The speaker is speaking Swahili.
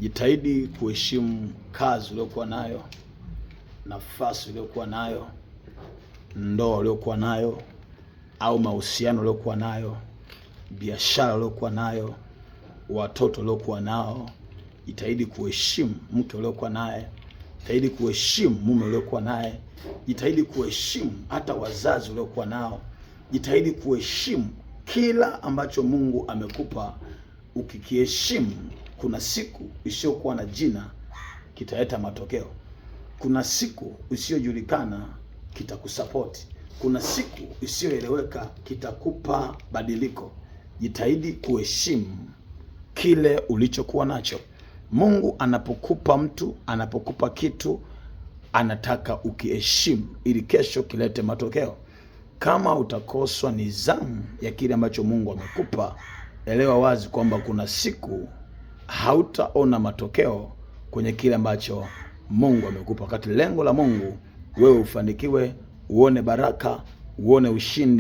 Jitahidi kuheshimu kazi uliyokuwa nayo, nafasi uliyokuwa nayo, ndoa uliyokuwa nayo, au mahusiano uliyokuwa nayo, biashara uliyokuwa nayo, watoto uliokuwa nao. Jitahidi kuheshimu mke uliokuwa naye, jitahidi kuheshimu mume uliokuwa naye, jitahidi kuheshimu hata wazazi uliokuwa nao. Jitahidi kuheshimu kila ambacho Mungu amekupa. Ukikiheshimu, kuna siku isiyokuwa na jina kitaleta matokeo. Kuna siku isiyojulikana kitakusapoti. Kuna siku isiyoeleweka kitakupa badiliko. Jitahidi kuheshimu kile ulichokuwa nacho. Mungu anapokupa mtu, anapokupa kitu, anataka ukiheshimu ili kesho kilete matokeo. Kama utakoswa nidhamu ya kile ambacho Mungu amekupa, elewa wazi kwamba kuna siku hautaona matokeo kwenye kile ambacho Mungu amekupa. Wakati lengo la Mungu wewe ufanikiwe, uone baraka, uone ushindi.